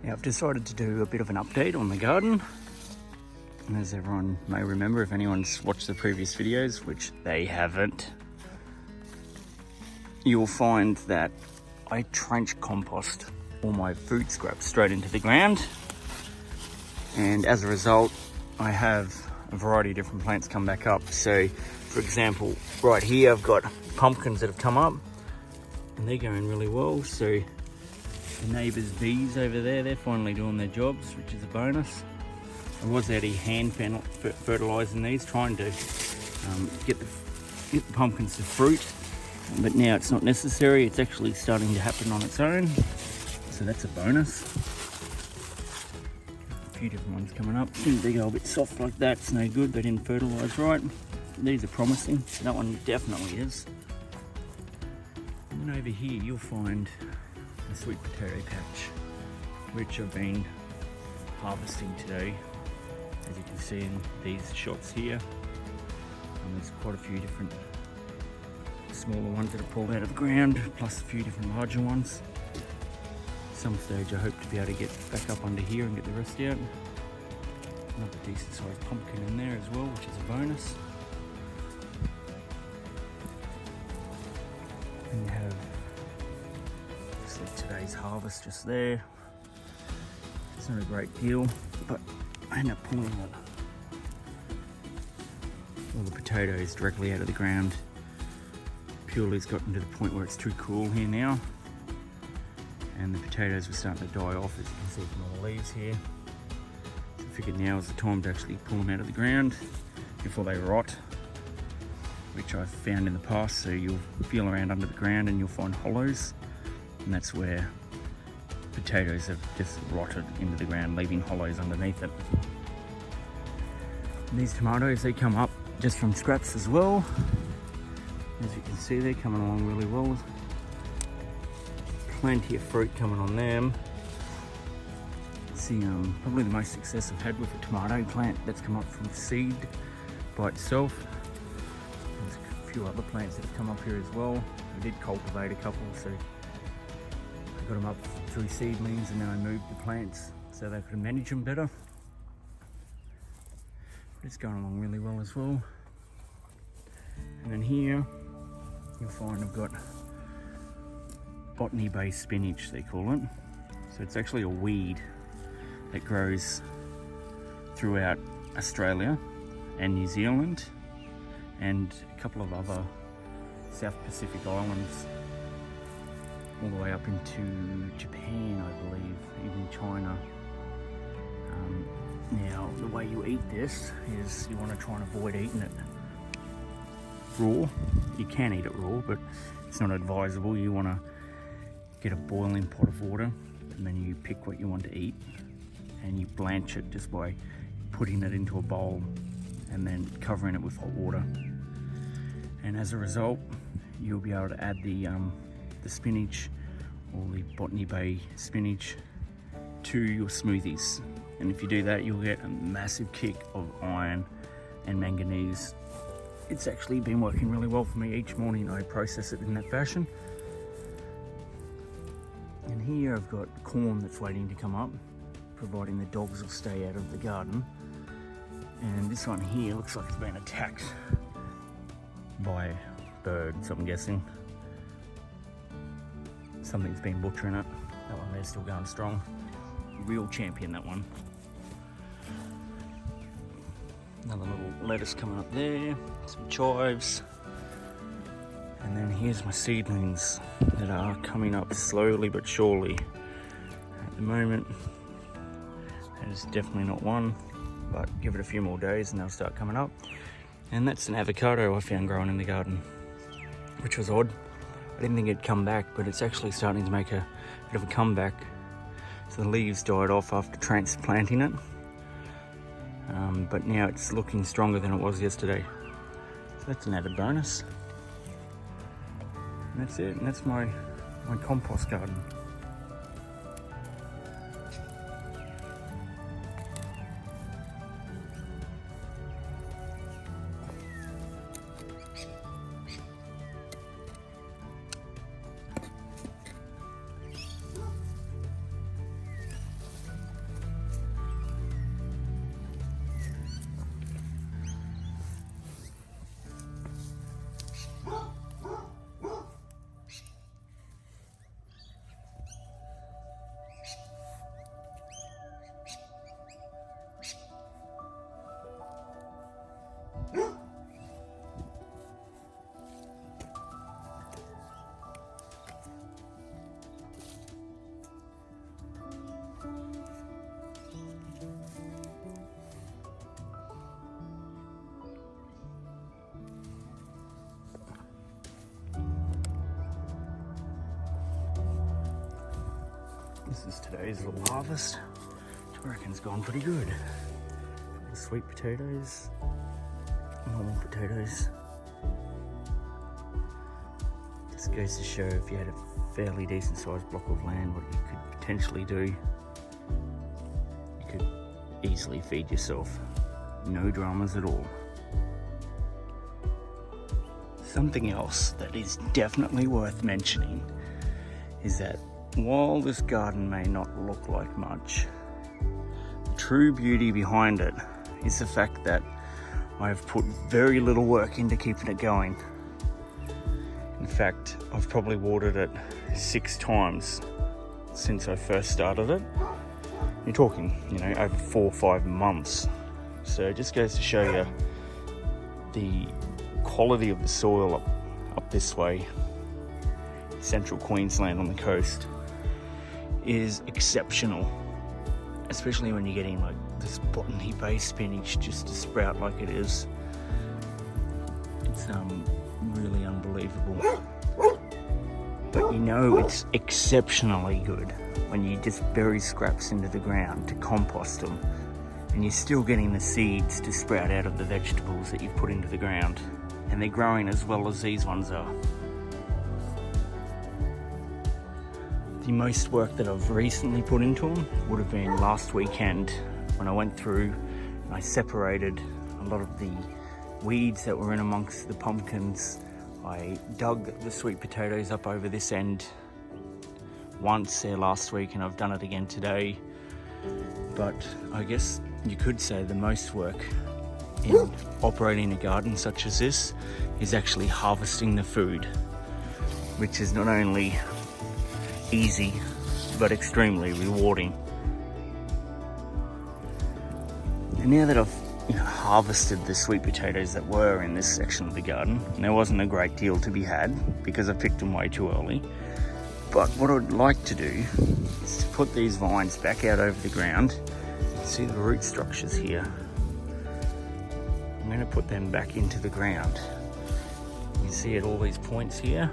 Now I've decided to do a bit of an update on the garden. And as everyone may remember, if anyone's watched the previous videos, which they haven't, you'll find that I trench compost all my food scraps straight into the ground. And as a result, I have a variety of different plants come back up. So for example, right here I've got pumpkins that have come up and they're going really well. So the neighbours' bees over there, they're finally doing their jobs, which is a bonus. I was out here hand fertilising these, trying to get the pumpkins to fruit, but now it's not necessary. It's actually starting to happen on its own, so that's a bonus. A few different ones coming up. As they go a bit soft like that, it's no good. They didn't fertilise right. These are promising. That one definitely is. And then over here you'll find a sweet potato patch, which I've been harvesting today. As you can see in these shots here, and there's quite a few different smaller ones that are pulled out of the ground, plus a few different larger ones. At some stage I hope to be able to get back up under here and get the rest out. Another decent sized pumpkin in there as well, which is a bonus. And you have today's harvest just there. It's not a great deal, but I end up pulling all the potatoes directly out of the ground. Purely it's gotten to the point where it's too cool here now, and the potatoes were starting to die off, as you can see from all the leaves here. So I figured now is the time to actually pull them out of the ground before they rot, which I've found in the past. So you'll feel around under the ground and you'll find hollows, and that's where potatoes have just rotted into the ground, leaving hollows underneath it. And these tomatoes, they come up just from scraps as well. As you can see, they're coming along really well. Plenty of fruit coming on them. See, probably the most success I've had with a tomato plant that's come up from seed by itself. There's a few other plants that have come up here as well. I did cultivate a couple, so I got them up through seedlings, and then I moved the plants so they could manage them better. It's going along really well as well. And then here you'll find I've got botany-based spinach, they call it. So it's actually a weed that grows throughout Australia and New Zealand and a couple of other South Pacific islands, all the way up into Japan, I believe, even China. Now, the way you eat this is you want to try and avoid eating it raw. You can eat it raw, but it's not advisable. You want to get a boiling pot of water, and then you pick what you want to eat, and you blanch it just by putting it into a bowl and then covering it with hot water. And as a result, you'll be able to add the spinach or the Botany Bay spinach to your smoothies. And if you do that, you'll get a massive kick of iron and manganese. It's actually been working really well for me. Each morning I process it in that fashion. And here I've got corn that's waiting to come up, providing the dogs will stay out of the garden. And this one here looks like it's been attacked by birds, I'm guessing. Something's been butchering it. That one there's still going strong. Real champion, that one. Another little lettuce coming up there, some chives. And then here's my seedlings that are coming up slowly but surely. At the moment, that is definitely not one, but give it a few more days and they'll start coming up. And that's an avocado I found growing in the garden, which was odd. I didn't think it'd come back, but it's actually starting to make a bit of a comeback. So the leaves died off after transplanting it, but now it's looking stronger than it was yesterday. So that's an added bonus. And that's it, and that's my compost garden. This is today's little harvest, which I reckon's gone pretty good. Sweet potatoes, normal potatoes. Just goes to show if you had a fairly decent sized block of land, what you could potentially do. You could easily feed yourself. No dramas at all. Something else that is definitely worth mentioning is that while this garden may not look like much, the true beauty behind it is the fact that I've put very little work into keeping it going. In fact, I've probably watered it 6 times since I first started it. You're talking, over 4 or 5 months. So it just goes to show you the quality of the soil up this way. Central Queensland on the coast is exceptional, especially when you're getting like this botany based spinach just to sprout like it is. It's really unbelievable. But it's exceptionally good when you just bury scraps into the ground to compost them, and you're still getting the seeds to sprout out of the vegetables that you've put into the ground, and they're growing as well as these ones are. The most work that I've recently put into them would have been last weekend when I went through and I separated a lot of the weeds that were in amongst the pumpkins. I dug the sweet potatoes up over this end once there last week, and I've done it again today. But I guess you could say the most work in operating a garden such as this is actually harvesting the food, which is not only easy but extremely rewarding. And now that I've harvested the sweet potatoes that were in this section of the garden, and there wasn't a great deal to be had because I picked them way too early, but what I'd like to do is to put these vines back out over the ground. See the root structures here? I'm going to put them back into the ground. You can see at all these points here,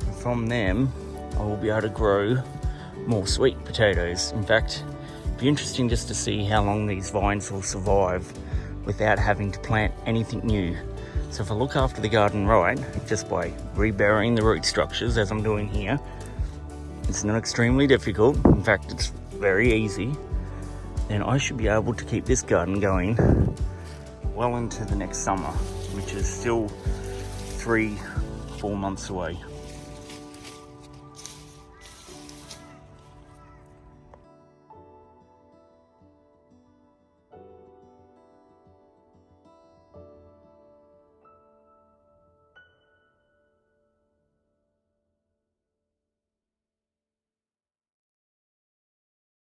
and from them I will be able to grow more sweet potatoes. In fact, it'd be interesting just to see how long these vines will survive without having to plant anything new. So if I look after the garden right, just by reburying the root structures as I'm doing here, it's not extremely difficult. In fact, it's very easy. Then I should be able to keep this garden going well into the next summer, which is still 3-4 months away.